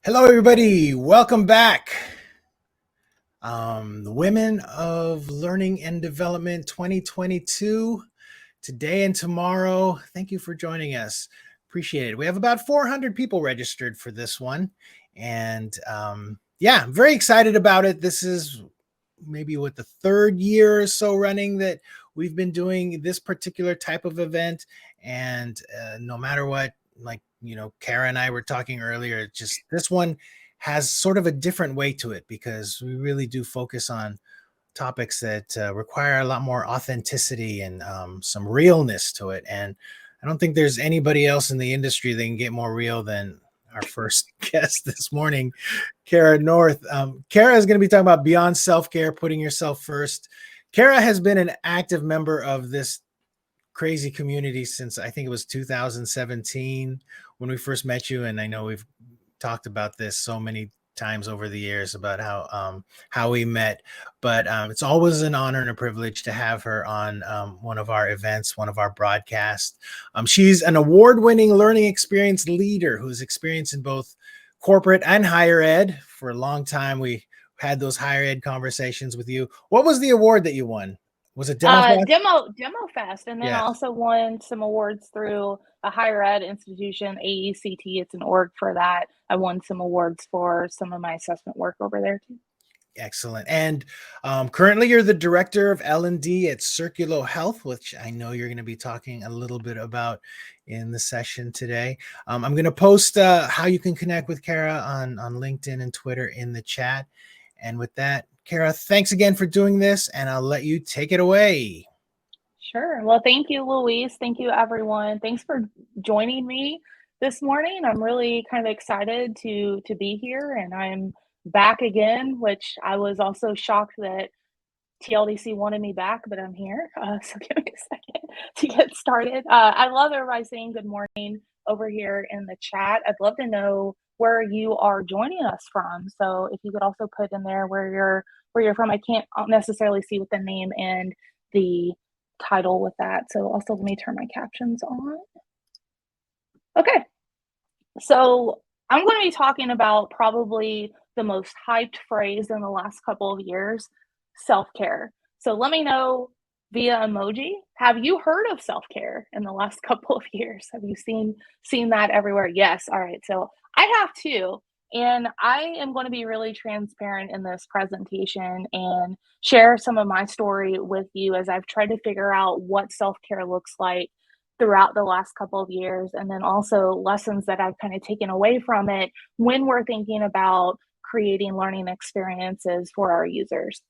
Hello, everybody. Welcome back. The Women of Learning and Development 2022, today and tomorrow. Thank you for joining us. Appreciate it. We have about 400 people registered for this one. And yeah, I'm very excited about it. This is maybe the third year or so running that we've been doing this particular type of event. And no matter what, Cara and I were talking earlier, just this one has sort of a different way to it because we really do focus on topics that require a lot more authenticity and some realness to it. And I don't think there's anybody else in the industry that can get more real than our first guest this morning, Cara North. Cara is going to be talking about beyond self-care, putting yourself first. Cara has been an active member of this crazy community since I think it was 2017 when we first met you. And I know we've talked about this so many times over the years about how we met, but it's always an honor and a privilege to have her on one of our events, one of our broadcasts. She's an award-winning learning experience leader who's experienced in both corporate and higher ed. For a long time, we had those higher ed conversations with you. What was the award that you won? Was it Demo Fest? Demo Fest, and then Yes. also won some awards through a higher ed institution, AECT. It's an org for that. I won some awards for some of my assessment work over there too. Excellent. And currently you're the director of L&D at Circulo Health, which I know you're going to be talking a little bit about in the session today. I'm going to post how you can connect with Cara on LinkedIn and Twitter in the chat. And with that, Cara, thanks again for doing this, and I'll let you take it away. Sure. Well, thank you, Louise. Thank you, everyone. Thanks for joining me this morning. I'm really kind of excited to be here, and I'm back again, which I was also shocked that TLDC wanted me back, but I'm here. So give me a second to get started. I love everybody saying good morning over here in the chat. I'd love to know where you are joining us from. So if you could also put in there where you're from. I can't necessarily see with the name and the title with that. So also let me turn my captions on. Okay. So I'm going to be talking about probably the most hyped phrase in the last couple of years, self-care. So let me know via emoji, have you heard of self-care in the last couple of years? Have you seen that everywhere? Yes. All right. So I have too. And I am going to be really transparent in this presentation and share some of my story with you as I've tried to figure out what self-care looks like throughout the last couple of years, and then also lessons that I've kind of taken away from it when we're thinking about creating learning experiences for our users.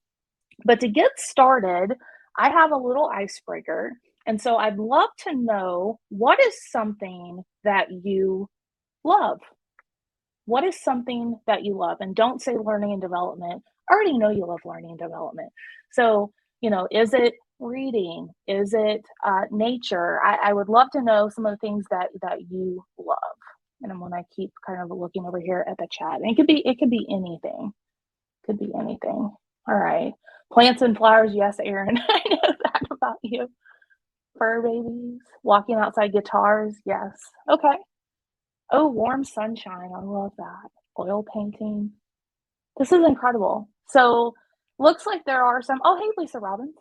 But to get started, I have a little icebreaker. And so I'd love to know, what is something that you love? What is something that you love? And don't say learning and development. I already know you love learning and development. So, is it reading? Is it nature? I would love to know some of the things that you love. And I'm gonna keep kind of looking over here at the chat. And it could be anything. Could be anything. All right. Plants and flowers, yes, Aaron. I know that about you. Fur babies, walking outside, guitars, yes. Okay. Oh, warm sunshine. I love that. Oil painting. This is incredible. So looks like there are some, oh, hey, Lisa Robbins.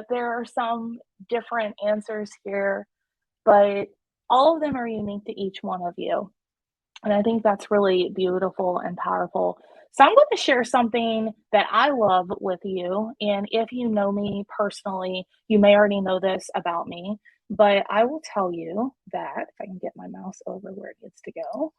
There are some different answers here, but all of them are unique to each one of you. And I think that's really beautiful and powerful. So I'm going to share something that I love with you. And if you know me personally, you may already know this about me, but I will tell you that if I can get my mouse over where it needs to go,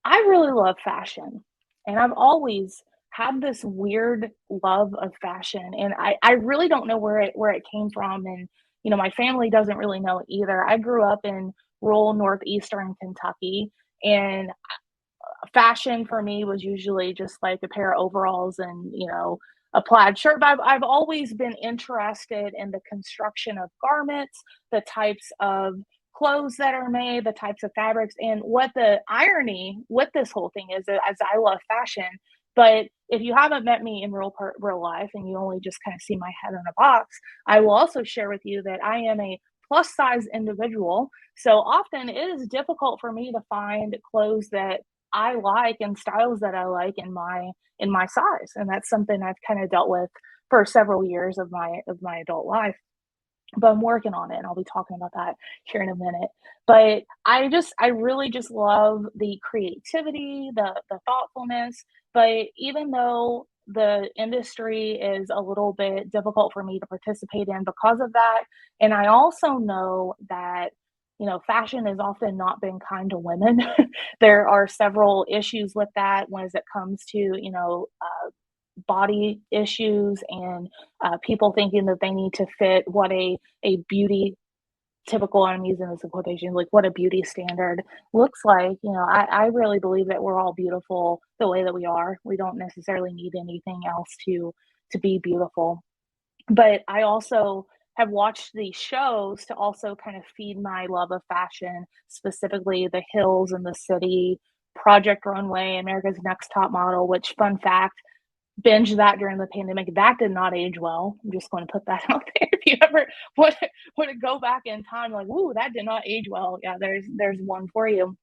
I really love fashion. And I've always had this weird love of fashion. And I really don't know where it came from. And, my family doesn't really know it either. I grew up in rural northeastern Kentucky, and fashion for me was usually just like a pair of overalls and, a plaid shirt. But I've always been interested in the construction of garments, the types of clothes that are made, the types of fabrics. And what the irony with this whole thing is that, as I love fashion, but if you haven't met me in real life and you only just kind of see my head in a box, I will also share with you that I am a plus size individual. So often it is difficult for me to find clothes that I like and styles that I like in my size. And that's something I've kind of dealt with for several years of my adult life, but I'm working on it and I'll be talking about that here in a minute. But I really just love the creativity, the thoughtfulness. But even though the industry is a little bit difficult for me to participate in because of that, and I also know that fashion has often not been kind to women. There are several issues with that when it comes to body issues and people thinking that they need to fit what a beauty typical, I'm using this in quotation, like what a beauty standard looks like. I really believe that we're all beautiful the way that we are. We don't necessarily need anything else to be beautiful. But I also have watched these shows to also kind of feed my love of fashion, specifically The Hills and the City, Project Runway, America's Next Top Model, which, fun fact, binge that during the pandemic. That did not age well. I'm just going to put that out there. If you ever want to go back in time, like, ooh, that did not age well. Yeah, there's one for you.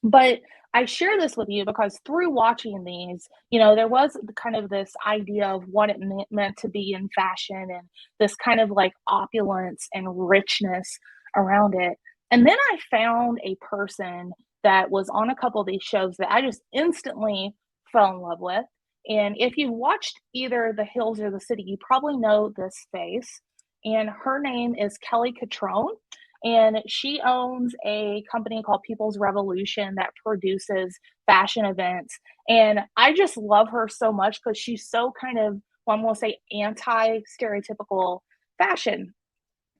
But I share this with you because through watching these, there was kind of this idea of what it meant to be in fashion and this kind of like opulence and richness around it. And then I found a person that was on a couple of these shows that I just instantly fell in love with. And if you watched either The Hills or The City, you probably know this face. And her name is Kelly Catrone, and she owns a company called People's Revolution that produces fashion events. And I just love her so much because she's so kind of, well, I'm going to say, anti stereotypical fashion.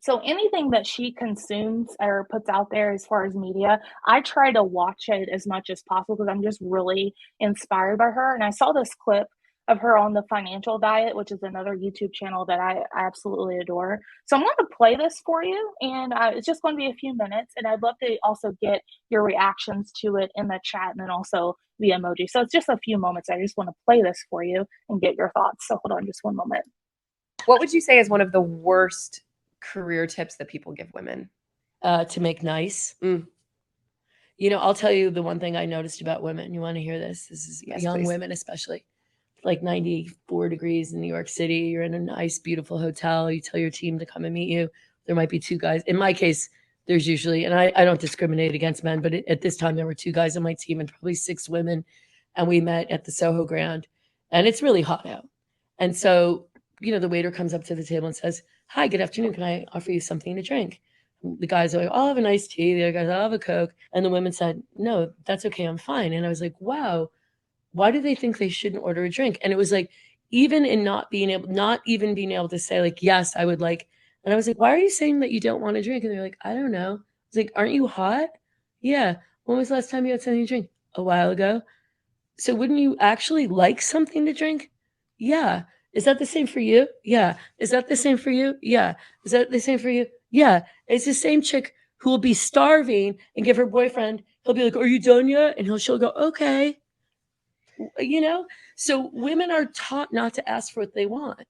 So anything that she consumes or puts out there as far as media, I try to watch it as much as possible because I'm just really inspired by her. And I saw this clip of her on the Financial Diet, which is another YouTube channel that I absolutely adore. So I'm going to play this for you, and it's just going to be a few minutes. And I'd love to also get your reactions to it in the chat and then also the emoji. So it's just a few moments. I just want to play this for you and get your thoughts. So hold on just one moment. What would you say is one of the worst career tips that people give women? To make nice. I'll tell you the one thing I noticed about women. You want to hear this? This is Yes, young please. women, especially. Like 94 degrees in New York City. You're in a nice, beautiful hotel. You tell your team to come and meet you. There might be two guys. In my case, there's usually, and I don't discriminate against men, but at this time there were two guys on my team and probably 6 women. And we met at the Soho Grand. And it's really hot out. And so, the waiter comes up to the table and says, "Hi, good afternoon. Can I offer you something to drink?" The guys are like, "I'll have a nice tea." The other guys, "I'll have a Coke." And the women said, "No, that's okay. I'm fine." And I was like, wow, why do they think they shouldn't order a drink? And it was like, even in not even being able to say like, yes, I would like, and I was like, why are you saying that you don't want to drink? And they're like, I don't know. I was like, aren't you hot? Yeah. When was the last time you had something to drink? A while ago. So wouldn't you actually like something to drink? Yeah. Is that the same for you? Yeah. Is that the same for you? Yeah. Is that the same for you? Yeah. It's the same chick who will be starving and give her boyfriend, he'll be like, "Are you done yet?" And she'll go, "Okay." So women are taught not to ask for what they want.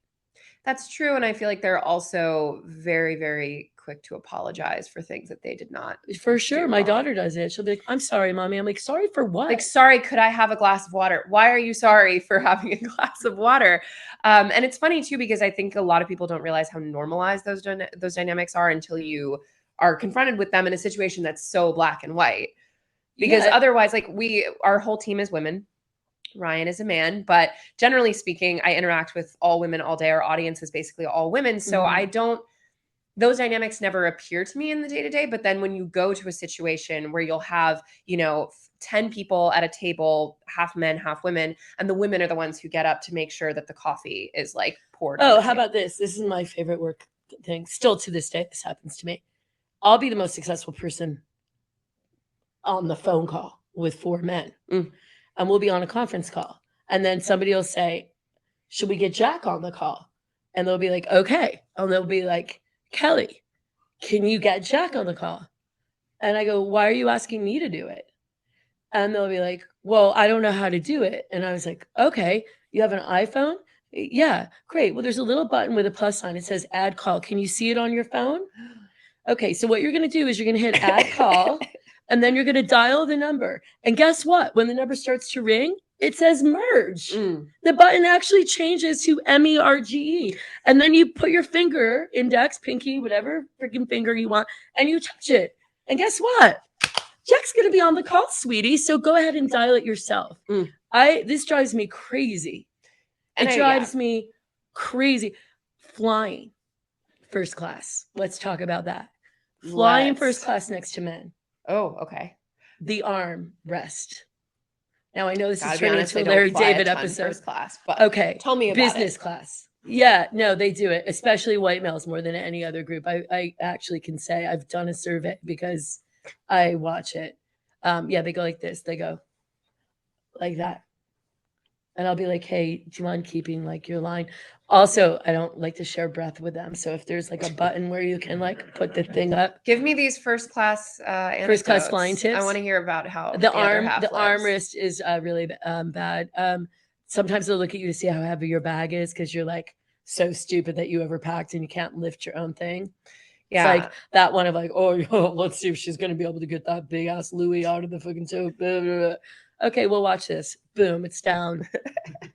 That's true. And I feel like they're also very, very quick to apologize for things that they did not. For sure. My wrong. daughter does it. She'll be like, "I'm sorry, mommy." I'm like, "Sorry for what?" Like, sorry, could I have a glass of water? Why are you sorry for having a glass of water? And it's funny too, because I think a lot of people don't realize how normalized those dynamics are until you are confronted with them in a situation that's so black and white. Because otherwise, like our whole team is women. Ryan is a man, but generally speaking, I interact with all women all day. Our audience is basically all women. So those dynamics never appear to me in the day-to-day. But then when you go to a situation where you'll have, 10 people at a table, half men, half women, and the women are the ones who get up to make sure that the coffee is like poured. Oh, how about this? This is my favorite work thing. Still to this day, this happens to me. I'll be the most successful person on the phone call with 4 men. And we'll be on a conference call. And then somebody will say, "Should we get Jack on the call?" And they'll be like, "Okay." And they'll be like, "Kelly, can you get Jack on the call?" And I go, "Why are you asking me to do it?" And they'll be like, "Well, I don't know how to do it." And I was like, "Okay, you have an iPhone?" "Yeah, great. Well, there's a little button with a plus sign. It says add call. Can you see it on your phone?" "Okay, so what you're going to do is you're going to hit add call. And then you're going to dial the number. And guess what? When the number starts to ring, it says merge. The button actually changes to MERGE. And then you put your finger, index, pinky, whatever freaking finger you want, and you touch it. And guess what? Jack's going to be on the call, sweetie. So go ahead and dial it yourself. This drives me crazy. It drives me crazy. Flying first class. Let's talk about that. Flying first class next to men. Oh, okay. The arm rest. Now I know this is Gotta be turning honest, into I a Larry don't fly a David ton episode. first class, but Okay, tell me about business it. class. Yeah, no, they do it, especially white males more than any other group. I actually can say I've done a survey because I watch it. Yeah, they go like this. They go like that. And I'll be like, hey, do you mind keeping like your line? Also, I don't like to share breath with them. So if there's like a button where you can like put the thing up. Give me these first class First class flying anecdotes. tips. I want to hear about how The other half lives. armrest is really bad. Sometimes they'll look at you to see how heavy your bag is because you're like so stupid that you overpacked and you can't lift your own thing. Yeah. It's like that one of like, oh, let's see if she's going to be able to get that big ass Louis out of the fucking tote. Blah, blah, blah. Okay, we'll watch this. Boom, it's down.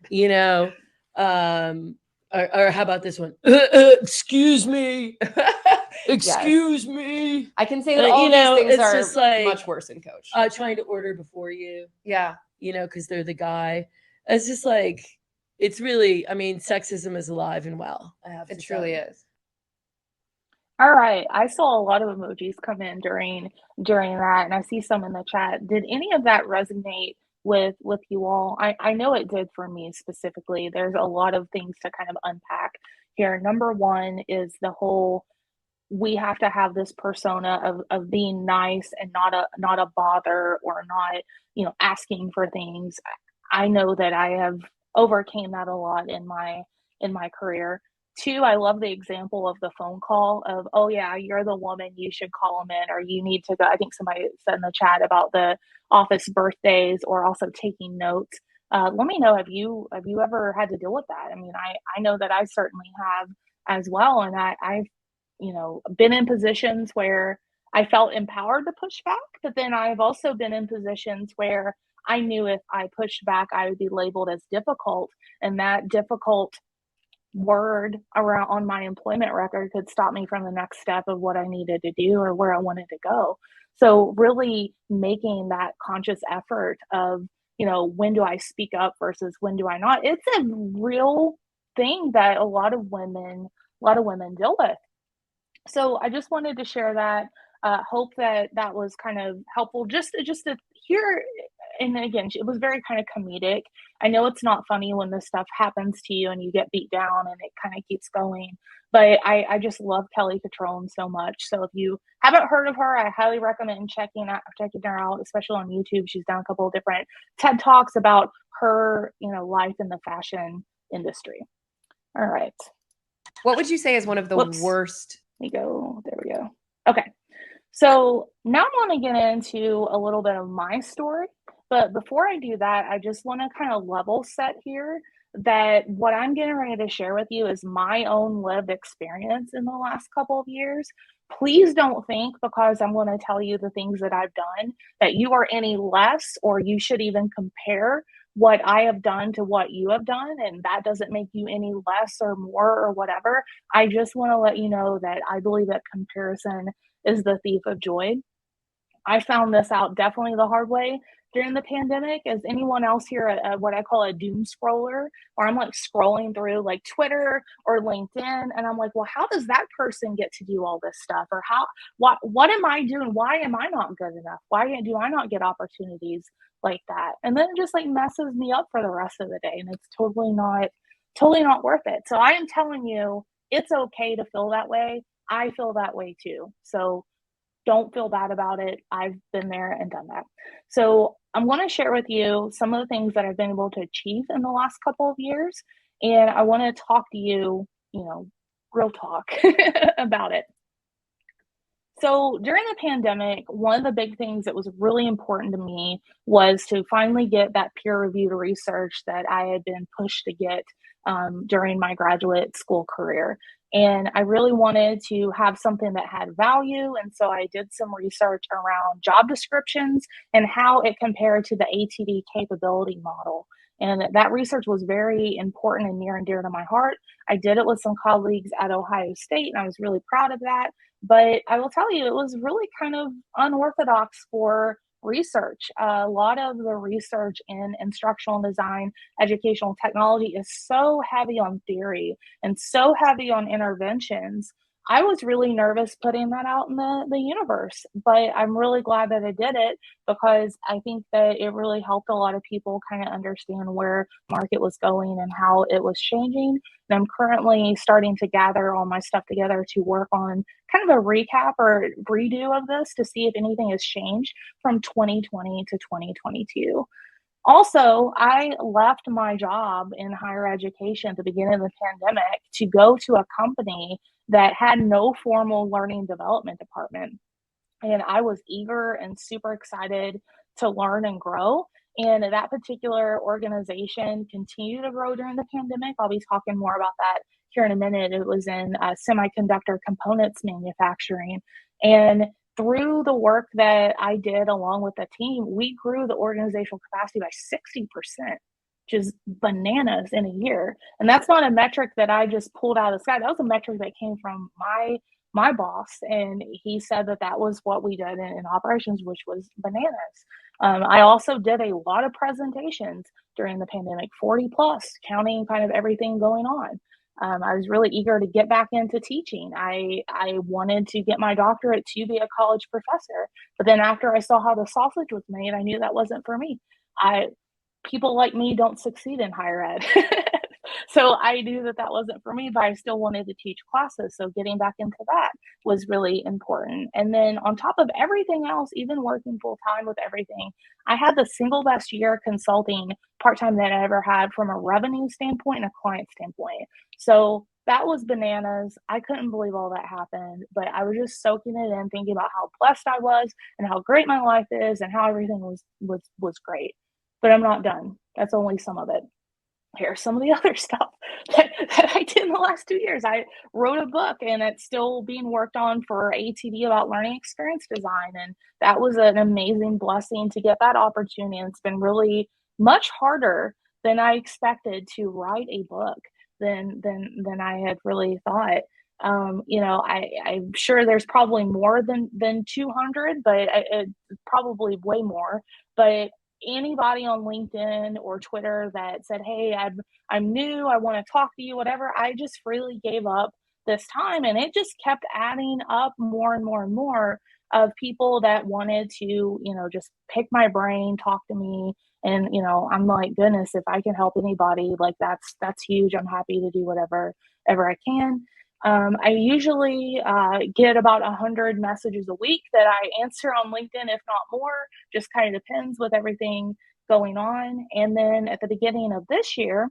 You know, or how about this one? Excuse me. Excuse me. I can say that all these things are just like, much worse in Coach. Trying to order before you. Yeah. You know, because they're the guy. It's just like, it's really, I mean, sexism is alive and well. I have to It truly is. All right. I saw a lot of emojis come in during that, and I see some in the chat. Did any of that resonate with you all? I know it did for me specifically. There's a lot of things to kind of unpack here. Number one is the whole we have to have this persona of being nice and not a bother or not, asking for things. I know that I have overcame that a lot in my career. Two, I love the example of the phone call of, oh yeah, you're the woman, you should call them in, or you need to go. I think somebody said in the chat about the office birthdays or also taking notes. Let me know, have you ever had to deal with that? I mean, I know that I certainly have as well. And I've, been in positions where I felt empowered to push back, but then I've also been in positions where I knew if I pushed back, I would be labeled as difficult. And that difficult word around on my employment record could stop me from the next step of what I needed to do or where I wanted to go. So really making that conscious effort of, when do I speak up versus when do I not? It's a real thing that a lot of women deal with. So I just wanted to share that. Hope that was kind of helpful just to hear. And again, it was very kind of comedic. I know it's not funny when this stuff happens to you and you get beat down and it kind of keeps going. But I just love Kelly Catrone so much. So if you haven't heard of her, I highly recommend checking her out, especially on YouTube. She's done a couple of different TED Talks about her, life in the fashion industry. All right. What would you say is one of the worst? There we go. Okay. So now I want to get into a little bit of my story. But before I do that, I just want to kind of level set here that what I'm getting ready to share with you is my own lived experience in the last couple of years. Please don't think because I'm going to tell you the things that I've done that you are any less or you should even compare what I have done to what you have done. And that doesn't make you any less or more or whatever. I just want to let you know that I believe that comparison is the thief of joy. I found this out definitely the hard way during the pandemic. Is anyone else here what I call a doom scroller, or I'm like scrolling through like Twitter or LinkedIn and I'm like, well, how does that person get to do all this stuff? Or what am I doing? Why am I not good enough? Why do I not get opportunities like that? And then it just like messes me up for the rest of the day. And it's totally not worth it. So I am telling you, it's okay to feel that way. I feel that way too. So don't feel bad about it. I've been there and done that. So I'm going to share with you some of the things that I've been able to achieve in the last couple of years. And I want to talk to you, real talk about it. So during the pandemic, one of the big things that was really important to me was to finally get that peer-reviewed research that I had been pushed to get during my graduate school career. And I really wanted to have something that had value. And so I did some research around job descriptions and how it compared to the ATD capability model. And that research was very important and near and dear to my heart. I did it with some colleagues at Ohio State, and I was really proud of that. But I will tell you, it was really kind of unorthodox for research. A lot of the research in instructional design, educational technology is so heavy on theory and so heavy on interventions. I was really nervous putting that out in the universe, but I'm really glad that I did it because I think that it really helped a lot of people kind of understand where market was going and how it was changing. And I'm currently starting to gather all my stuff together to work on kind of a recap or redo of this to see if anything has changed from 2020 to 2022. Also, I left my job in higher education at the beginning of the pandemic to go to a company that had no formal learning development department. And I was eager and super excited to learn and grow. And that particular organization continued to grow during the pandemic. I'll be talking more about that here in a minute. It was in semiconductor components manufacturing. And through the work that I did along with the team, we grew the organizational capacity by 60%, which is bananas in a year. And that's not a metric that I just pulled out of the sky. That was a metric that came from my boss, and he said that that was what we did in operations, which was bananas. I also did a lot of presentations during the pandemic, 40 plus, counting kind of everything going on. I was really eager to get back into teaching. I wanted to get my doctorate to be a college professor, but then after I saw how the sausage was made, I knew that wasn't for me. People like me don't succeed in higher ed. So I knew that that wasn't for me, but I still wanted to teach classes. So getting back into that was really important. And then on top of everything else, even working full time with everything, I had the single best year consulting part time that I ever had from a revenue standpoint and a client standpoint. So that was bananas. I couldn't believe all that happened, but I was just soaking it in, thinking about how blessed I was and how great my life is and how everything was great. But I'm not done. That's only some of it. Here's some of the other stuff that I did in the last 2 years. I wrote a book and it's still being worked on for ATD about learning experience design. And that was an amazing blessing to get that opportunity. And it's been really much harder than I expected to write a book than I had really thought. I'm sure there's probably more than 200, but it's probably way more. But anybody on LinkedIn or Twitter that said, "Hey, I'm new, I want to talk to you," whatever, I just freely gave up this time, and it just kept adding up more and more and more of people that wanted to, just pick my brain, talk to me, and I'm like, goodness, if I can help anybody, like that's huge. I'm happy to do whatever ever I can. I usually get about 100 messages a week that I answer on LinkedIn, if not more. Just kind of depends with everything going on. And then at the beginning of this year,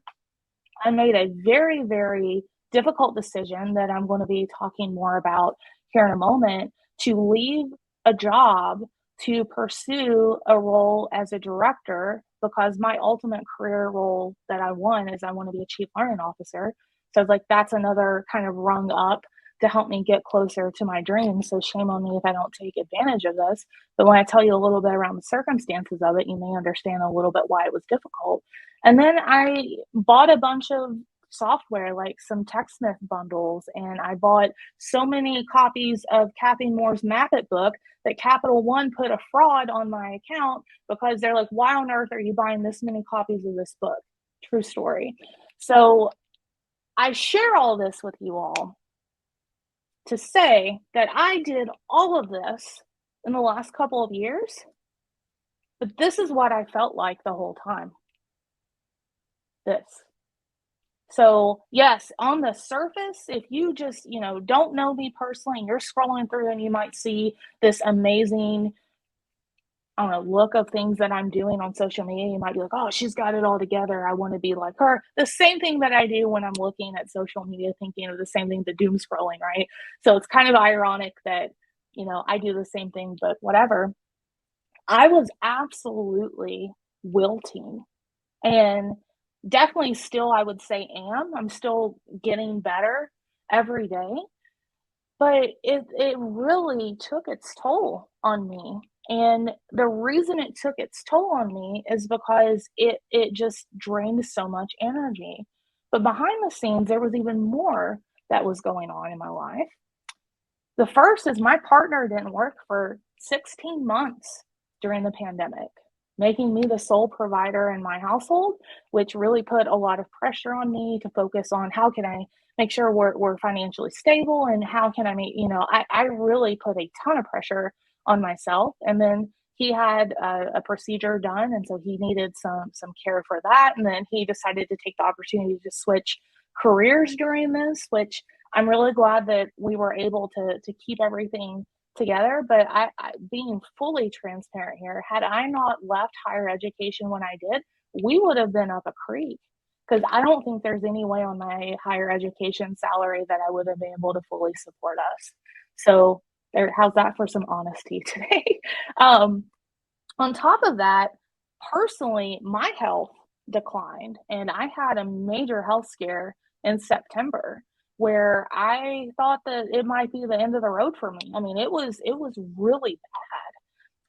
I made a very, very difficult decision that I'm going to be talking more about here in a moment, to leave a job to pursue a role as a director, because my ultimate career role that I want is I want to be a chief learning officer. So it's like, that's another kind of rung up to help me get closer to my dreams. So shame on me if I don't take advantage of this. But when I tell you a little bit around the circumstances of it, you may understand a little bit why it was difficult. And then I bought a bunch of software, like some TechSmith bundles, and I bought so many copies of Kathy Moore's Map It book that Capital One put a fraud on my account because they're like, why on earth are you buying this many copies of this book? True story. So I share all this with you all to say that I did all of this in the last couple of years, but this is what I felt like the whole time. This. So yes, on the surface, if you just, don't know me personally and you're scrolling through and you might see this amazing, look of things that I'm doing on social media, you might be like, oh, she's got it all together. I want to be like her. The same thing that I do when I'm looking at social media, thinking of the same thing, the doom scrolling, right? So it's kind of ironic that, I do the same thing, but whatever. I was absolutely wilting, and definitely still, I would say I'm still getting better every day. But it really took its toll on me. And the reason it took its toll on me is because it just drained so much energy. But behind the scenes, there was even more that was going on in my life. The first is my partner didn't work for 16 months during the pandemic, making me the sole provider in my household, which really put a lot of pressure on me to focus on how can I make sure we're financially stable and how can I make, I really put a ton of pressure on myself. And then he had a procedure done. And so he needed some care for that. And then he decided to take the opportunity to switch careers during this, which I'm really glad that we were able to keep everything together. But being fully transparent here, had I not left higher education when I did, we would have been up a creek, because I don't think there's any way on my higher education salary that I would have been able to fully support us. So how's that for some honesty today? On top of that, personally, my health declined, and I had a major health scare in September where I thought that it might be the end of the road for me. I mean, it was really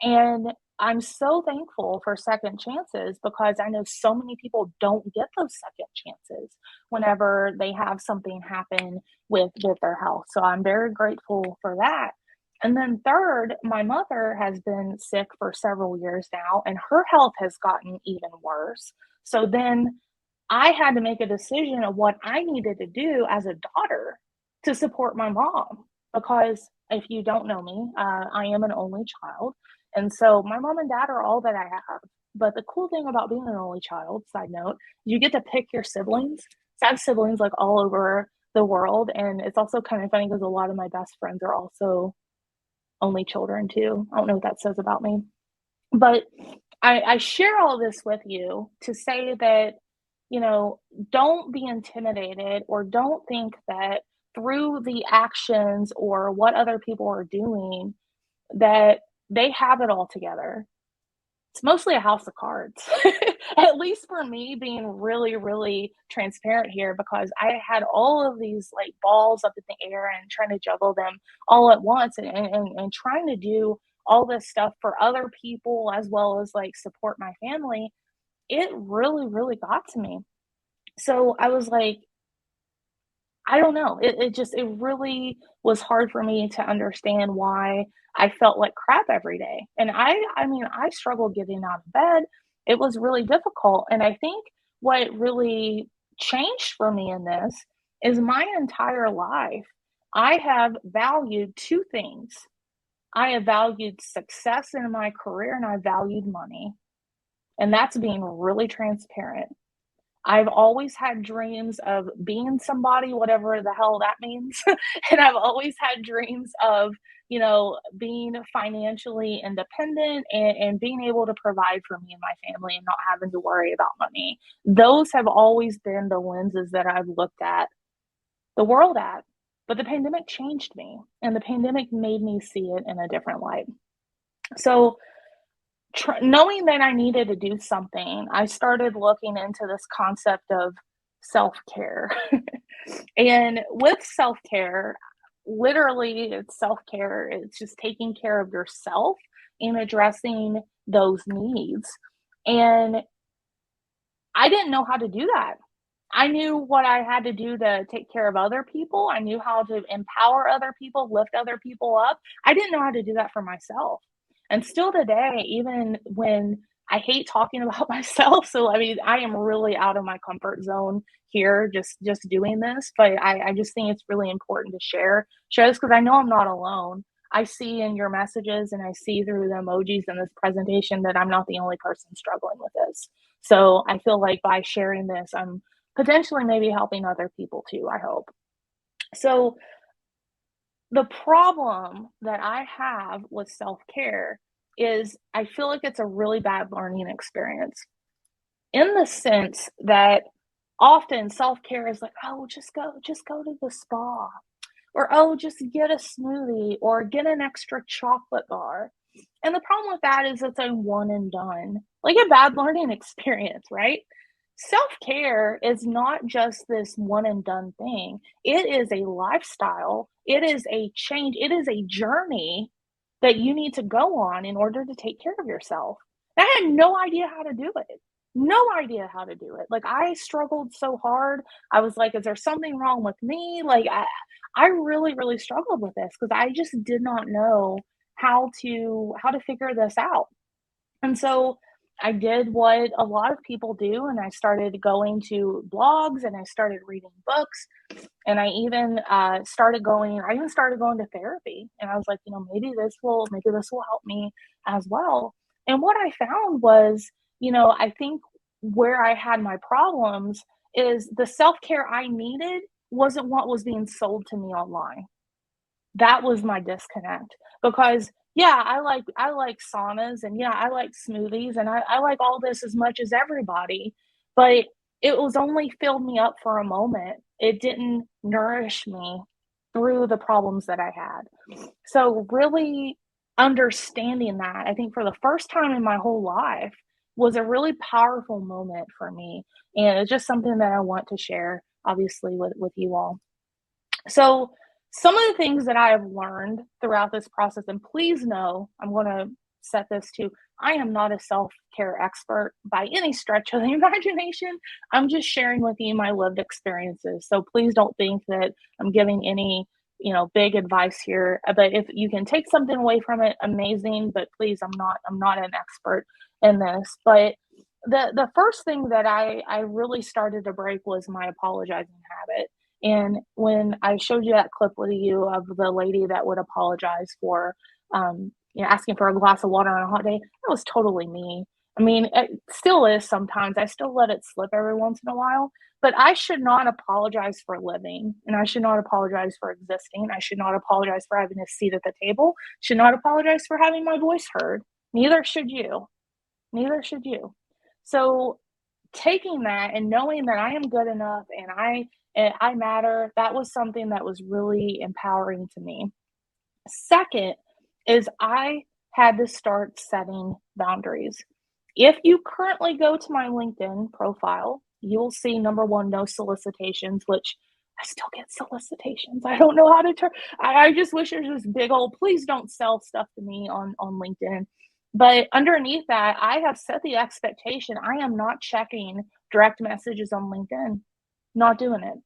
bad. And I'm so thankful for second chances, because I know so many people don't get those second chances whenever they have something happen with their health. So I'm very grateful for that. And then third, my mother has been sick for several years now, and her health has gotten even worse. So then I had to make a decision of what I needed to do as a daughter to support my mom. Because if you don't know me, I am an only child. And so my mom and dad are all that I have. But the cool thing about being an only child, side note, you get to pick your siblings. So I have siblings like all over the world. And it's also kind of funny because a lot of my best friends are also only children too. I don't know what that says about me. But I share all this with you to say that, don't be intimidated, or don't think that through the actions or what other people are doing that they have it all together. It's mostly a house of cards. At least for me, being really, really transparent here, because I had all of these like balls up in the air and trying to juggle them all at once, and trying to do all this stuff for other people as well as like support my family. It really, really got to me. So I was like, I don't know. It really was hard for me to understand why I felt like crap every day. And I mean, I struggled getting out of bed. It was really difficult. And I think what really changed for me in this is my entire life, I have valued two things. I have valued success in my career, and I valued money. And that's being really transparent. I've always had dreams of being somebody, whatever the hell that means. And I've always had dreams of, being financially independent, and being able to provide for me and my family and not having to worry about money. Those have always been the lenses that I've looked at the world at. But the pandemic changed me, and the pandemic made me see it in a different light. So knowing that I needed to do something, I started looking into this concept of self-care. And with self-care, literally it's self-care. It's just taking care of yourself and addressing those needs. And I didn't know how to do that. I knew what I had to do to take care of other people. I knew how to empower other people, lift other people up. I didn't know how to do that for myself. And still today, even when I hate talking about myself, so I mean, I am really out of my comfort zone here, just doing this. But I just think it's really important to share this, because I know I'm not alone. I see in your messages, and I see through the emojis in this presentation, that I'm not the only person struggling with this. So I feel like by sharing this, I'm potentially maybe helping other people too, I hope. So the problem that I have with self-care is I feel like it's a really bad learning experience, in the sense that often self-care is like, oh, just go to the spa, or oh, just get a smoothie, or get an extra chocolate bar. And the problem with that is it's a one and done, like a bad learning experience, right? self-care is not just this one and done thing. It is a lifestyle. It is a change. It is a journey that you need to go on in order to take care of yourself. I had no idea how to do it. No idea how to do it. Like, I struggled so hard. I was like, is there something wrong with me? Like, I really, really struggled with this because I just did not know how to figure this out. And so I did what a lot of people do, and I started going to blogs and I started reading books, and I even started going to therapy. And I was like, maybe this will help me as well. And what I found was, I think where I had my problems is the self-care I needed wasn't what was being sold to me online. That was my disconnect, because yeah, I like saunas, and yeah, I like smoothies, and I like all this as much as everybody, but it was only filled me up for a moment. It didn't nourish me through the problems that I had. So really understanding that, I think for the first time in my whole life, was a really powerful moment for me. And it's just something that I want to share, obviously, with you all. So, some of the things that I have learned throughout this process, and please know, I'm going to set this too. I am not a self care expert by any stretch of the imagination. I'm just sharing with you my lived experiences. So please don't think that I'm giving any, big advice here. But if you can take something away from it, amazing. But please, I'm not an expert in this. But the first thing that I really started to break was my apologizing habit. And when I showed you that clip with you of the lady that would apologize for, asking for a glass of water on a hot day, that was totally me. I mean, it still is sometimes. I still let it slip every once in a while, but I should not apologize for living, and I should not apologize for existing. I should not apologize for having a seat at the table. Should not apologize for having my voice heard. Neither should you. Neither should you. So taking that and knowing that I am good enough and I matter, that was something that was really empowering to me. Second is I had to start setting boundaries. If you currently go to my LinkedIn profile, you will see number one, no solicitations, which I still get solicitations. I don't know how to turn. I just wish there's this big old, please don't sell stuff to me on LinkedIn. But underneath that, I have set the expectation. I am not checking direct messages on LinkedIn, not doing it.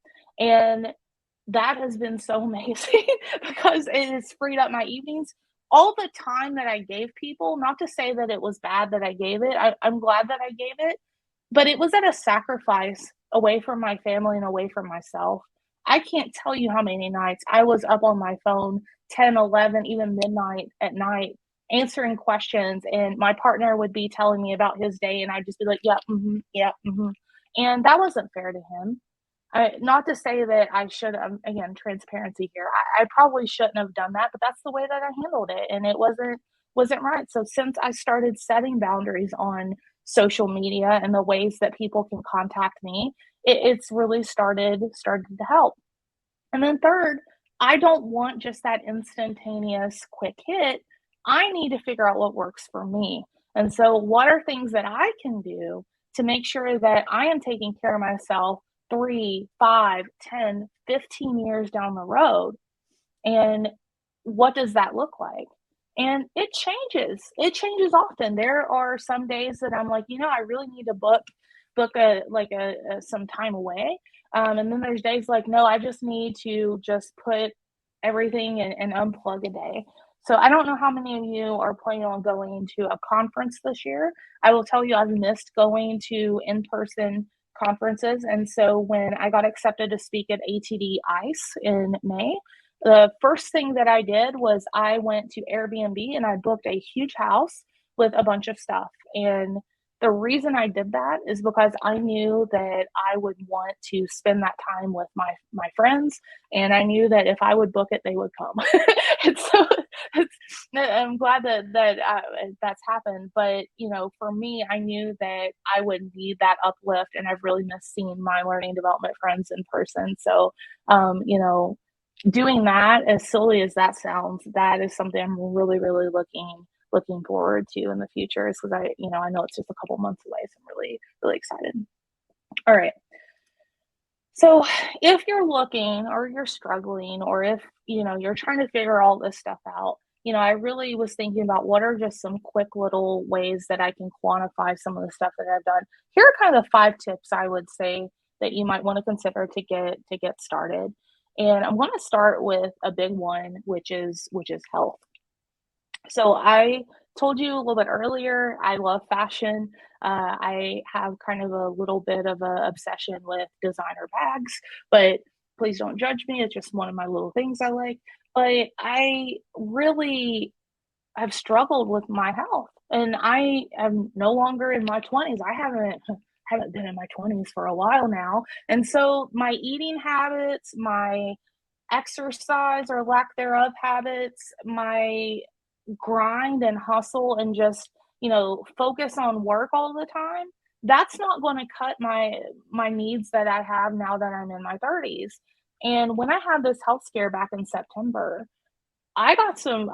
And that has been so amazing because it has freed up my evenings. All the time that I gave people, not to say that it was bad that I gave it, I'm glad that I gave it, but it was at a sacrifice away from my family and away from myself. I can't tell you how many nights I was up on my phone 10, 11, even midnight at night answering questions, and my partner would be telling me about his day, and I'd just be like, yeah, yeah, and that wasn't fair to him. Not to say that I should have, again, transparency here. I probably shouldn't have done that, but that's the way that I handled it, and it wasn't right. So since I started setting boundaries on social media and the ways that people can contact me, it's really started to help. And then third, I don't want just that instantaneous quick hit. I need to figure out what works for me. And so, what are things that I can do to make sure that I am taking care of myself 3, 5, 10, 15 years down the road? And what does that look like? And it changes. It changes often. There are some days that I'm like, I really need to book some time away. And then there's days like, no, I just need to just put everything and unplug a day. So I don't know how many of you are planning on going to a conference this year. I will tell you, I've missed going to in-person conferences. And so when I got accepted to speak at ATD ICE in May, the first thing that I did was I went to Airbnb and I booked a huge house with a bunch of stuff. And the reason I did that is because I knew that I would want to spend that time with my friends, and I knew that if I would book it, they would come. And so I'm glad that's happened. But for me, I knew that I would need that uplift, and I've really missed seeing my learning development friends in person. So, doing that, as silly as that sounds, that is something I'm really, really looking forward to in the future, is because I know it's just a couple months away, so I'm really, really excited. All right. So if you're looking or you're struggling, or if, you're trying to figure all this stuff out, I really was thinking about what are just some quick little ways that I can quantify some of the stuff that I've done. Here are kind of 5 tips I would say that you might want to consider to get started. And I'm going to start with a big one, which is health. So I told you a little bit earlier, I love fashion. I have kind of a little bit of a obsession with designer bags, but please don't judge me. It's just one of my little things I like. But I really have struggled with my health, and I am no longer in my 20s. I haven't been in my 20s for a while now. And so my eating habits, my exercise or lack thereof habits, my grind and hustle and just, focus on work all the time, that's not going to cut my needs that I have now that I'm in my 30s. And when I had this health scare back in September, I got some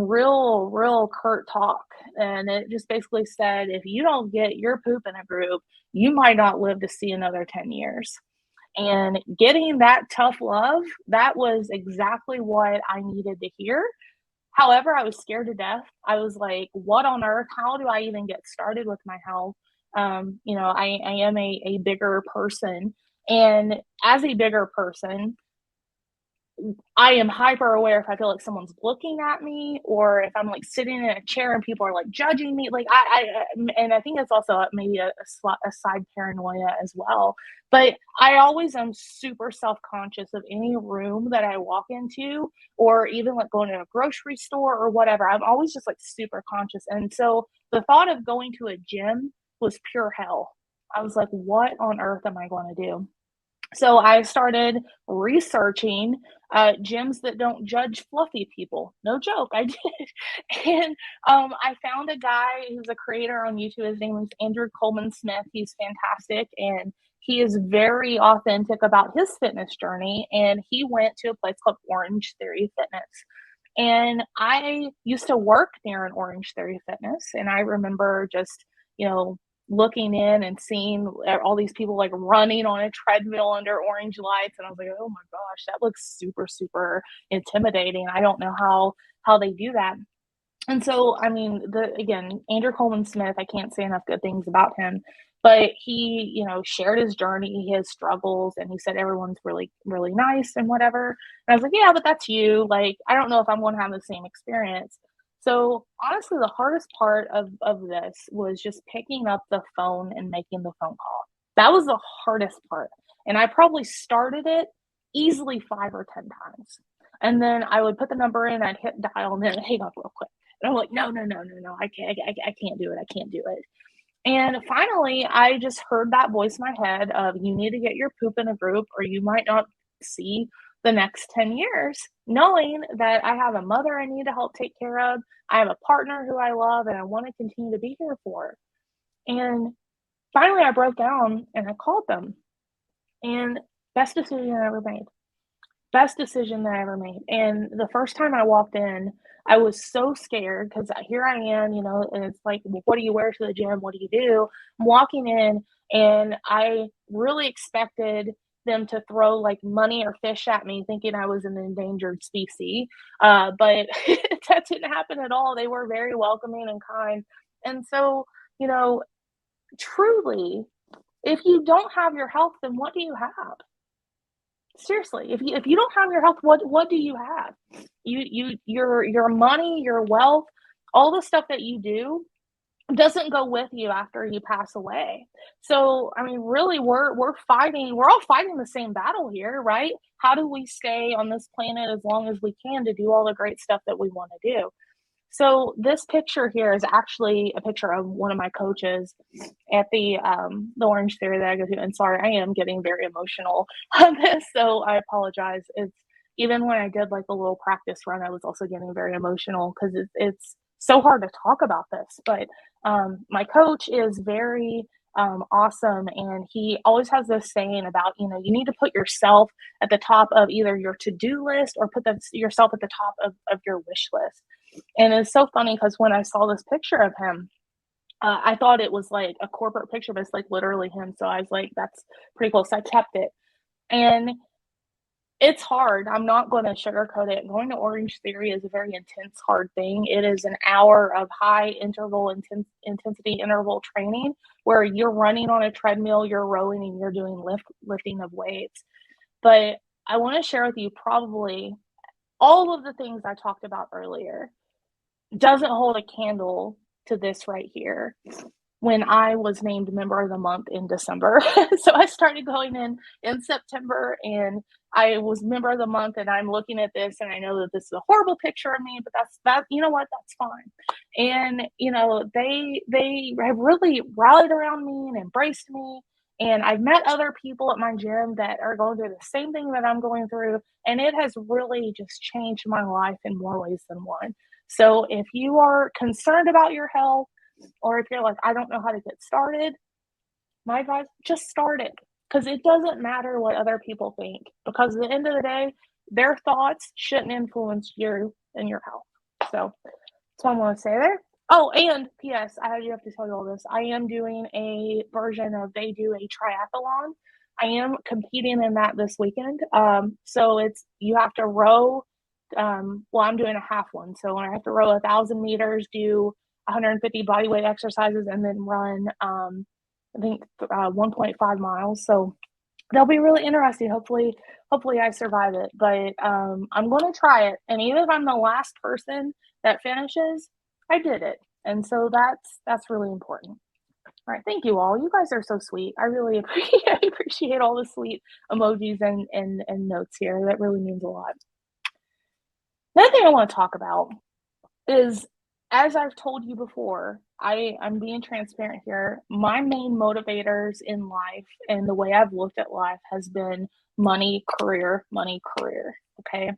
real curt talk, and it just basically said, if you don't get your poop in a group, you might not live to see another 10 years. And getting that tough love, that was exactly what I needed to hear. However, I was scared to death. I was like, what on earth? How do I even get started with my health? I am a bigger person. And as a bigger person, I am hyper aware if I feel like someone's looking at me, or if I'm like sitting in a chair and people are like judging me. Like and I think it's also maybe a side paranoia as well. But I always am super self-conscious of any room that I walk into, or even like going to a grocery store or whatever. I'm always just like super conscious. And so the thought of going to a gym was pure hell. I was like, what on earth am I going to do? So I started researching gyms that don't judge fluffy people. No joke, I did. And I found a guy who's a creator on YouTube. His name is Andrew Coleman Smith. He's fantastic, and he is very authentic about his fitness journey. And he went to a place called Orange Theory Fitness. And I used to work near an Orange Theory Fitness, and I remember just, looking in and seeing all these people like running on a treadmill under orange lights, and I was like, oh my gosh, that looks super super intimidating. I don't know how they do that. And so, I mean, again, Andrew Coleman Smith, I can't say enough good things about him, but he, shared his journey, his struggles, and he said everyone's really really nice and whatever. And I was like, yeah, but that's you. Like, I don't know if I'm going to have the same experience. So honestly, the hardest part of this was just picking up the phone and making the phone call. That was the hardest part. And I probably started it easily 5 or 10 times. And then I would put the number in, I'd hit dial, and then it'd hang up real quick. And I'm like, no, I can't do it. I can't do it. And finally, I just heard that voice in my head of, you need to get your poop in a group, or you might not see the next 10 years, knowing that I have a mother I need to help take care of. I have a partner who I love and I want to continue to be here for. And finally, I broke down and I called them. And best decision I ever made. Best decision that I ever made. And the first time I walked in, I was so scared because here I am, and it's like, well, what do you wear to the gym? What do you do? I'm walking in, and I really expected them to throw like money or fish at me, thinking I was an endangered species. But that didn't happen at all. They were very welcoming and kind. And so, truly, if you don't have your health, then what do you have? Seriously, if you don't have your health, what do you have? Your money, your wealth, all the stuff that you do doesn't go with you after you pass away. So I mean, really, we're all fighting the same battle here, right? How do we stay on this planet as long as we can to do all the great stuff that we want to do? So this picture here is actually a picture of one of my coaches at the Orange Theory that I go to. And sorry, I am getting very emotional on this, so I apologize. It's even when I did like a little practice run, I was also getting very emotional because it's so hard to talk about this. But my coach is very awesome, and he always has this saying about, you need to put yourself at the top of either your to-do list or put yourself at the top of your wish list. And it's so funny because when I saw this picture of him, I thought it was like a corporate picture, but it's like literally him. So I was like, that's pretty cool. So I kept it. And it's hard. I'm not going to sugarcoat it. Going to Orange Theory is a very intense, hard thing. It is an hour of high intensity interval training where you're running on a treadmill, you're rowing, and you're doing lifting of weights. But I want to share with you probably all of the things I talked about earlier doesn't hold a candle to this right here. When I was named Member of the Month in December. So I started going in September, and I was Member of the Month, and I'm looking at this, and I know that this is a horrible picture of me, but that, you know what, that's fine. And, you know, they have really rallied around me and embraced me. And I've met other people at my gym that are going through the same thing that I'm going through. And it has really just changed my life in more ways than one. So if you are concerned about your health, or if you're like, I don't know how to get started, my advice, just start it. Because it doesn't matter what other people think. Because at the end of the day, their thoughts shouldn't influence you and your health. So that's what I want to say there. Oh, and P.S., I do have to tell you all this. I am doing a version of, they do a triathlon. I am competing in that this weekend. So it's, you have to row. Well, I'm doing a half one. So I have to row 1,000 meters, do 150 body weight exercises, and then run, I think 1.5 miles. So that'll be really interesting. Hopefully I survive it, but I'm going to try it. And even if I'm the last person that finishes, I did it. And so that's really important. All right. Thank you all. You guys are so sweet. I really appreciate all the sweet emojis and notes here. That really means a lot. Another thing I want to talk about is, as I've told you before, I'm being transparent here. My main motivators in life and the way I've looked at life has been money, career, money, career. Okay.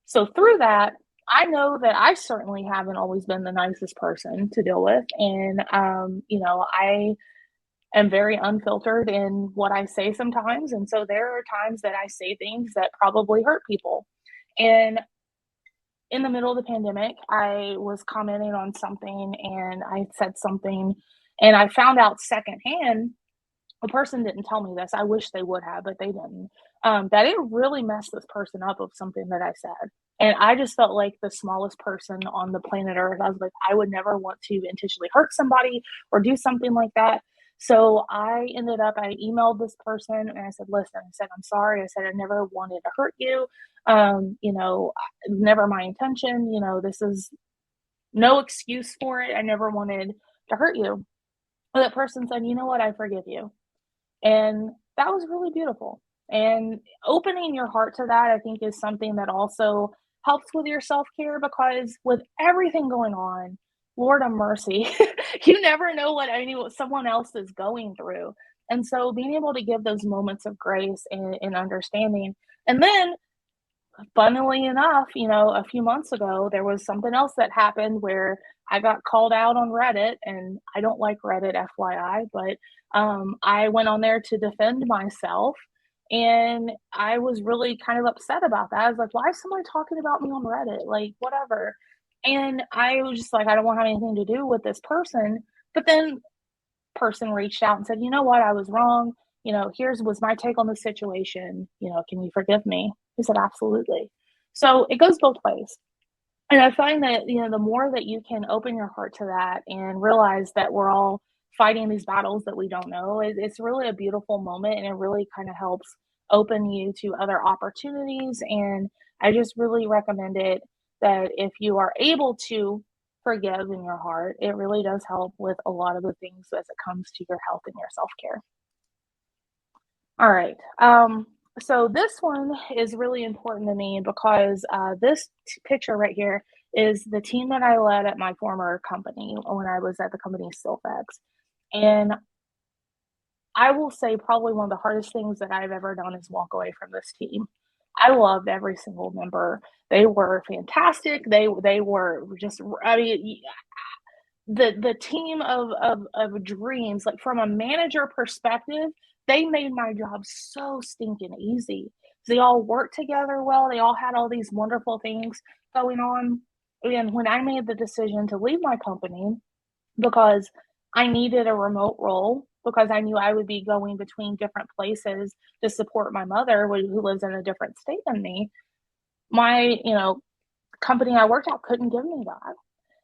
So through that, I know that I certainly haven't always been the nicest person to deal with. And, you know, I am very unfiltered in what I say sometimes. And so there are times that I say things that probably hurt people. And in the middle of the pandemic, I was commenting on something and I said something, and I found out secondhand, a person didn't tell me this. I wish they would have, but they didn't. That it really messed this person up of something that I said. And I just felt like the smallest person on the planet Earth. I was like, I would never want to intentionally hurt somebody or do something like that. So I emailed this person and I said, listen, I said, I'm sorry. I said, I never wanted to hurt you. You know, never my intention. You know, this is no excuse for it. I never wanted to hurt you. But that person said, you know what? I forgive you. And that was really beautiful. And opening your heart to that, I think, is something that also helps with your self-care, because with everything going on, Lord have mercy, you never know what someone else is going through. And so being able to give those moments of grace and understanding. And then, funnily enough, you know, a few months ago, there was something else that happened where I got called out on Reddit, and I don't like Reddit, FYI, but I went on there to defend myself, and I was really kind of upset about that. I was like, why is someone talking about me on Reddit? Like, whatever. And I was just like, I don't want to have anything to do with this person. But then person reached out and said, you know what, I was wrong. You know, was my take on the situation. You know, can you forgive me? I said, absolutely. So it goes both ways. And I find that, you know, the more that you can open your heart to that and realize that we're all fighting these battles that we don't know, it's really a beautiful moment, and it really kind of helps open you to other opportunities. And I just really recommend it, that if you are able to forgive in your heart, it really does help with a lot of the things as it comes to your health and your self-care. All right. So this one is really important to me because this picture right here is the team that I led at my former company when I was at the company Silfex. And I will say probably one of the hardest things that I've ever done is walk away from this team. I loved every single member. They were fantastic. They were just, I mean, the team of dreams, like from a manager perspective, they made my job so stinking easy. They all worked together well. They all had all these wonderful things going on. And when I made the decision to leave my company, because I needed a remote role because I knew I would be going between different places to support my mother who lives in a different state than me. My, company I worked at couldn't give me that.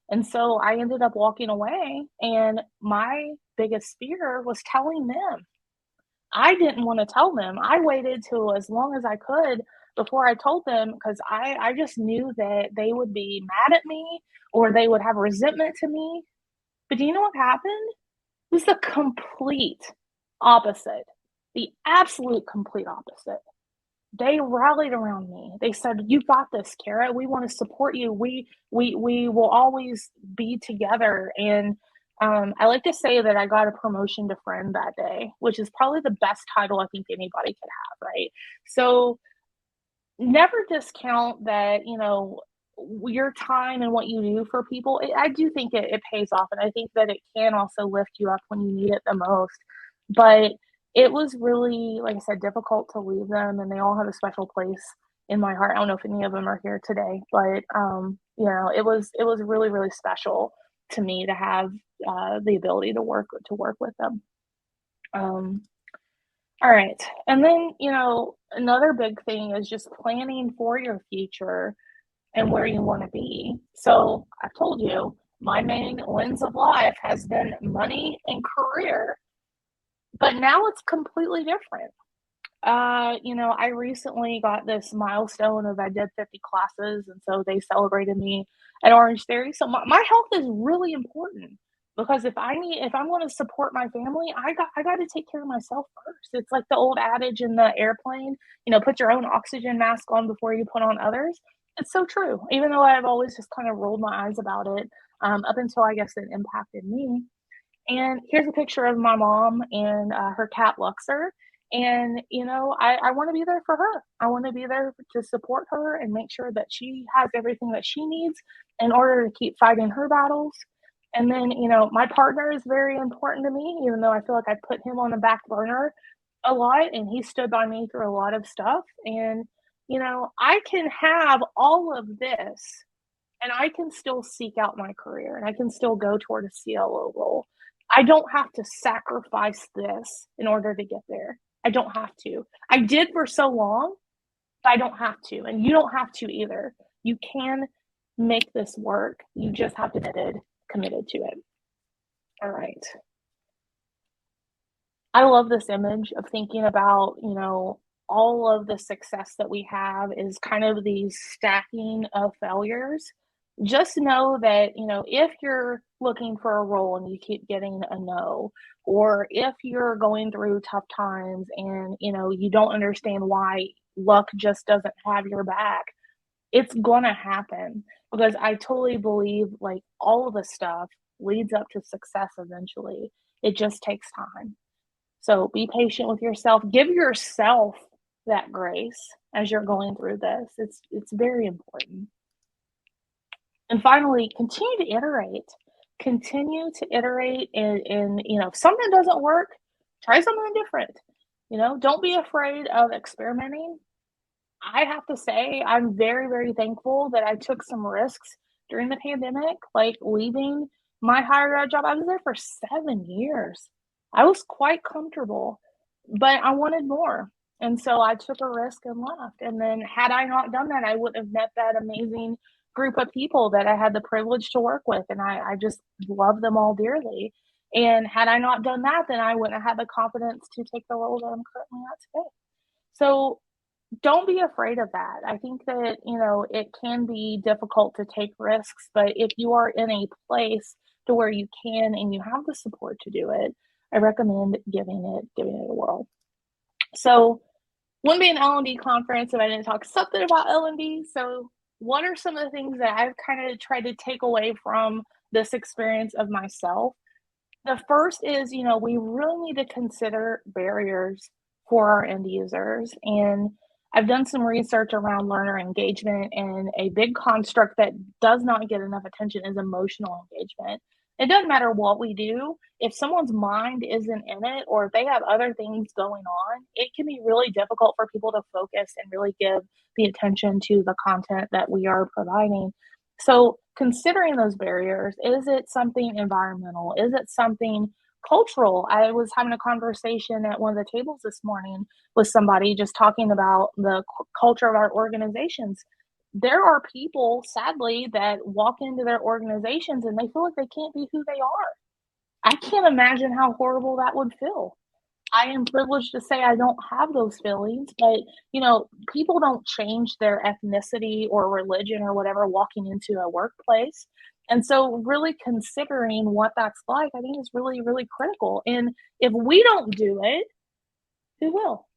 And so I ended up walking away, and my biggest fear was telling them. I didn't want to tell them. I waited till as long as I could before I told them because I just knew that they would be mad at me or they would have resentment to me. But do you know what happened? It was the complete opposite, the absolute complete opposite. They rallied around me. They said, "You got this, Cara. We want to support you. We will always be together." And I like to say that I got a promotion to friend that day, which is probably the best title I think anybody could have, right? So never discount that, your time and what you do for people. I do think it pays off, and I think that it can also lift you up when you need it the most. But it was really, like I said, difficult to leave them, and they all have a special place in my heart. I don't know if any of them are here today, but it was really, really special to me to have the ability to work with them. All right. And then, another big thing is just planning for your future and where you want to be. So I've told you, my main lens of life has been money and career, but now it's completely different. I recently got this milestone of I did 50 classes, and so they celebrated me at Orange Theory. So my health is really important because if I'm going to support my family, I got to take care of myself first. It's like the old adage in the airplane, put your own oxygen mask on before you put on others. It's so true. Even though I've always just kind of rolled my eyes about it, up until I guess it impacted me. And here's a picture of my mom and her cat Luxor. And, I want to be there for her. I want to be there to support her and make sure that she has everything that she needs in order to keep fighting her battles. And then, my partner is very important to me, even though I feel like I put him on the back burner a lot, and he stood by me through a lot of stuff. And, I can have all of this and I can still seek out my career and I can still go toward a CLO role. I don't have to sacrifice this in order to get there. I don't have to. I did for so long, but I don't have to. And you don't have to either. You can make this work. You just have to be committed to it. All right. I love this image of thinking about, all of the success that we have is kind of these stacking of failures. Just know that, if you're looking for a role and you keep getting a no, or if you're going through tough times and, you don't understand why luck just doesn't have your back, it's going to happen because I totally believe like all of the stuff leads up to success eventually. It just takes time. So be patient with yourself. Give yourself that grace as you're going through this. It's very important. And finally, continue to iterate. Continue to iterate and if something doesn't work, try something different. Don't be afraid of experimenting. I have to say, I'm very, very thankful that I took some risks during the pandemic, like leaving my higher ed job. I was there for 7 years. I was quite comfortable, but I wanted more. And so I took a risk and left. And then had I not done that, I wouldn't have met that amazing group of people that I had the privilege to work with. And I just love them all dearly. And had I not done that, then I wouldn't have had the confidence to take the role that I'm currently at today. So don't be afraid of that. I think that, it can be difficult to take risks, but if you are in a place to where you can and you have the support to do it, I recommend giving it a whirl. So wouldn't be an L&D conference if I didn't talk something about L&D. So what are some of the things that I've kind of tried to take away from this experience of myself? The first is, we really need to consider barriers for our end users. And I've done some research around learner engagement, and a big construct that does not get enough attention is emotional engagement. It doesn't matter what we do. If someone's mind isn't in it, or if they have other things going on, it can be really difficult for people to focus and really give the attention to the content that we are providing. So considering those barriers. Is it something environmental? Is it something cultural? I was having a conversation at one of the tables this morning with somebody just talking about the culture of our organizations. There are people, sadly, that walk into their organizations and they feel like they can't be who they are. I can't imagine how horrible that would feel. I am privileged to say I don't have those feelings, but people don't change their ethnicity or religion or whatever walking into a workplace. And so really considering what that's like, I think is really, really critical. And if we don't do it, who will?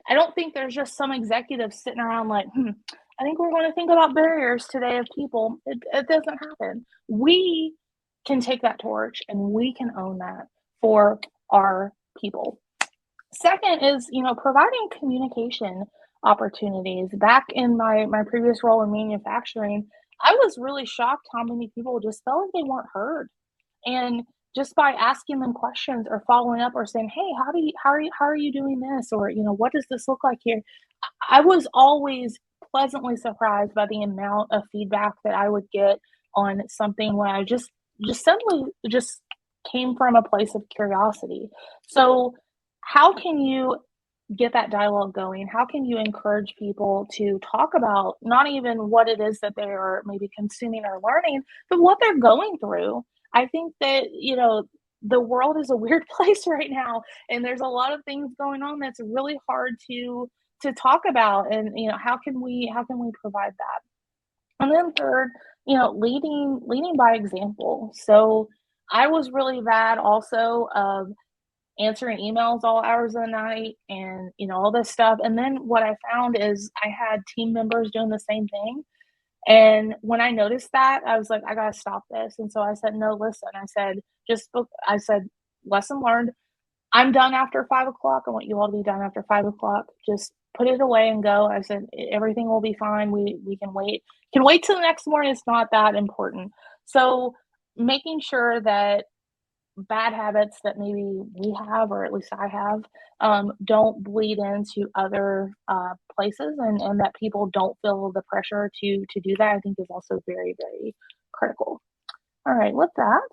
I don't think there's just some executive sitting around like, I think we're going to think about barriers today of people. It doesn't happen. We can take that torch and we can own that for our people. Second is, providing communication opportunities. Back in my previous role in manufacturing, I was really shocked how many people just felt like they weren't heard. And just by asking them questions or following up or saying, hey, how are you doing this? Or, what does this look like here? I was always pleasantly surprised by the amount of feedback that I would get on something when I just simply just came from a place of curiosity. So how can you get that dialogue going? How can you encourage people to talk about not even what it is that they are maybe consuming or learning, but what they're going through? I think that, the world is a weird place right now, and there's a lot of things going on that's really hard to talk about. And, how can we provide that? And then third, leading by example. So I was really bad also of answering emails all hours of the night and, all this stuff. And then what I found is I had team members doing the same thing. And when I noticed that, I was like, I got to stop this. And so I said, no, listen, I said, lesson learned. I'm done after 5 o'clock. I want you all to be done after 5 o'clock. Just put it away and go. I said, everything will be fine. We can wait. Can wait till the next morning. It's not that important. So making sure that bad habits that maybe we have, or at least I have, don't bleed into other places, and that people don't feel the pressure to do that, I think is also very, very critical. All right, with that,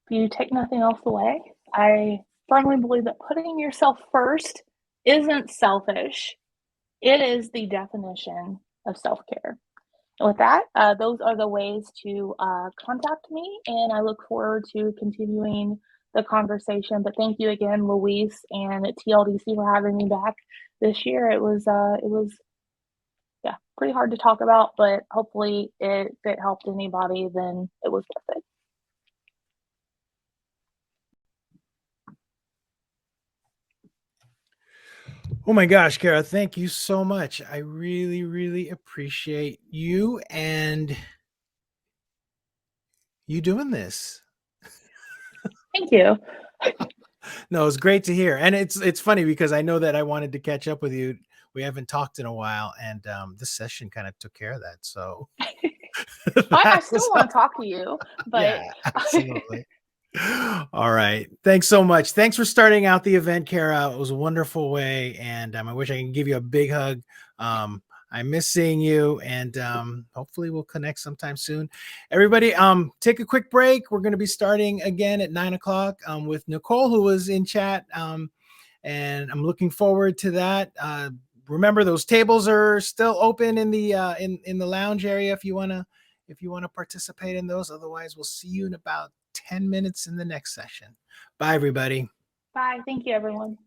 if you take nothing else away, I firmly believe that putting yourself first isn't selfish. It is the definition of self-care. And with that, those are the ways to contact me, and I look forward to continuing the conversation. But thank you again, Louise and TLDC, for having me back this year. It was pretty hard to talk about, but hopefully if it helped anybody, then it was worth it. Oh my gosh, Cara, thank you so much. I really, really appreciate you and you doing this. Thank you. No, it's great to hear. And it's funny because I know that I wanted to catch up with you. We haven't talked in a while, and this session kind of took care of that. So I still want to talk to you, but yeah, absolutely. All right. Thanks so much. Thanks for starting out the event, Cara. It was a wonderful way. And I wish I can give you a big hug. I miss seeing you, and hopefully we'll connect sometime soon. Everybody, take a quick break. We're going to be starting again at 9 o'clock with Nicole, who was in chat. And I'm looking forward to that. Remember, those tables are still open in the in the lounge area if you want to participate in those. Otherwise, we'll see you in about 10 minutes in the next session. Bye, everybody. bye. Thank you, everyone.